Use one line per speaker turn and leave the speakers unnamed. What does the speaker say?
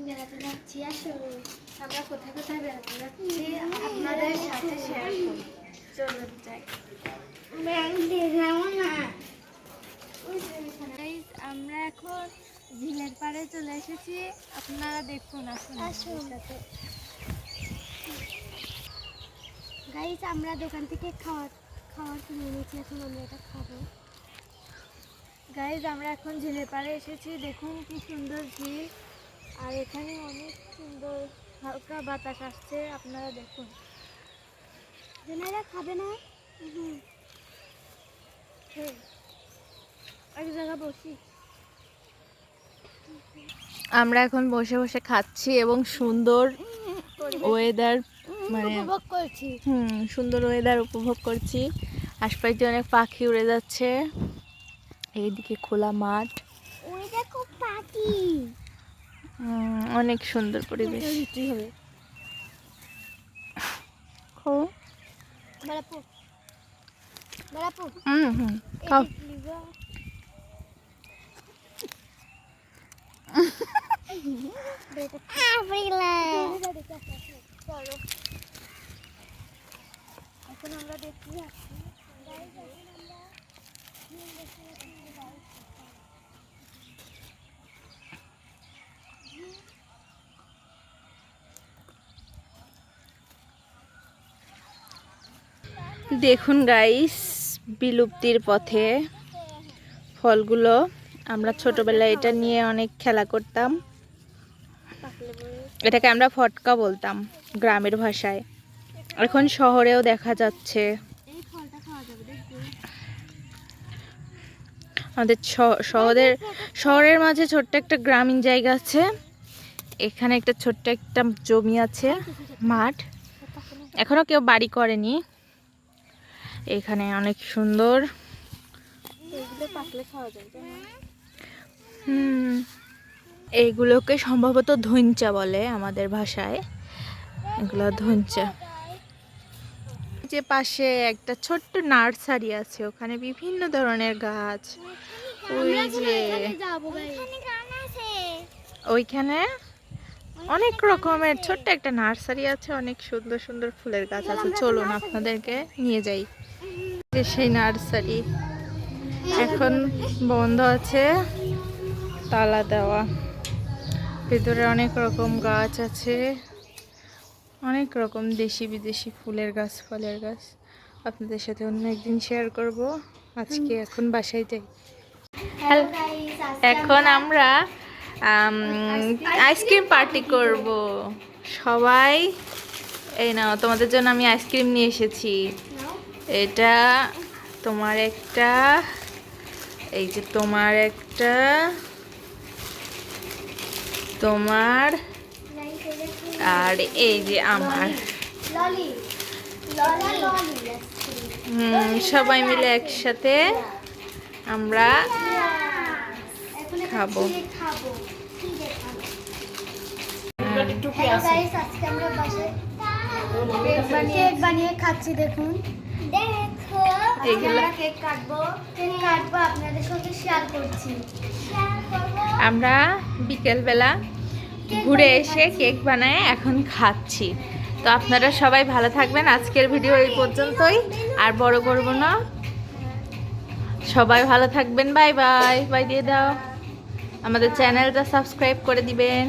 বেড়াতে যাচ্ছি। আসলে আমরা কোথায় কোথায় বেড়াতে যাচ্ছি আপনাদের সাথে শেয়ার করি। চলুন যাই। আমরা এখন ঝিলের পাড়ে চলে এসেছি, আপনারা দেখুন। আসুন গাইস, আমরা দোকান থেকে খাবার কিনে এনেছি, এখন আমরা এটা খাবো। গাইস, আমরা এখন ঝিলের পাড়ে এসেছি, দেখুন কি সুন্দর ঝিল, আর এখানে অনেক সুন্দর হালকা বাতাস আসছে, আপনারা দেখুন। জেনারা খাবে না? এক জায়গা বসি।
আমরা এখন বসে বসে খাচ্ছি এবং সুন্দর ওয়েদার
উপভোগ করছি।
সুন্দর ওয়েদার উপভোগ করছি। আশপাশে অনেক পাখি উড়ে যাচ্ছে, এইদিকে খোলা মাঠ,
ওই দেখো পাখি।
অনেক সুন্দর পরিবেশ। খাও।
এখন আমরা দেখি
দেখুন গাইস, বিলুপ্তির পথে ফলগুলো। আমরা ছোটবেলায় এটা নিয়ে অনেক খেলা করতাম। এটাকে আমরা ফটকা বলতাম গ্রামের ভাষায়। এখন শহরেও দেখা যাচ্ছে। আমাদের শহরের মাঝে ছোট্ট একটা গ্রামীণ জায়গা আছে, এখানে একটা ছোট্ট একটা জমি আছে, মাঠ, এখনো কেউ বাড়ি করেনি। এখানে অনেক সুন্দর। এইগুলোকে সম্ভবত ধইঞ্চা বলে আমাদের ভাষায়, এগুলো ধইঞ্চা। যে পাশে একটা ছোট্ট নার্সারি আছে, ওখানে বিভিন্ন ধরনের গাছ। ওই যে ওইখানে অনেক রকমের ছোট্ট একটা নার্সারি আছে, অনেক সুন্দর সুন্দর ফুলের গাছ আছে। চলুন আপনাদেরকে নিয়ে যাই। সেই নার্সারি এখন বন্ধ আছে, তালা দেওয়া। ভিতরে অনেক রকম গাছ আছে, অনেক রকম দেশি বিদেশি ফুলের গাছ, ফলের গাছ। আপনাদের সাথে অন্য একদিন শেয়ার করব। আজকে এখন বাসায় যাই। এখন আমরা আইসক্রিম পার্টি করব সবাই। এই নাও, তোমাদের জন্য আমি আইসক্রিম নিয়ে এসেছি। এটা তোমার একটা, এই যে তোমার একটা, তোমার, আর এই যে আমার। সবাই মিলে একসাথে আমরা খাবো।
কেক বানিয়ে খাচ্ছি, দেখুন। কেক কাটবো আপনাদের সাথে শেয়ার করছি।
আমরা বিকেলবেলা ঘুরে এসে কেক বানায় এখন খাচ্ছি। তো আপনারা সবাই ভালো থাকবেন। আজকের ভিডিও এই পর্যন্তই, আর বড় করব না। সবাই ভালো থাকবেন। Bye bye. বাই দিয়ে দাও। আমাদের চ্যানেলটা সাবস্ক্রাইব করে দিবেন।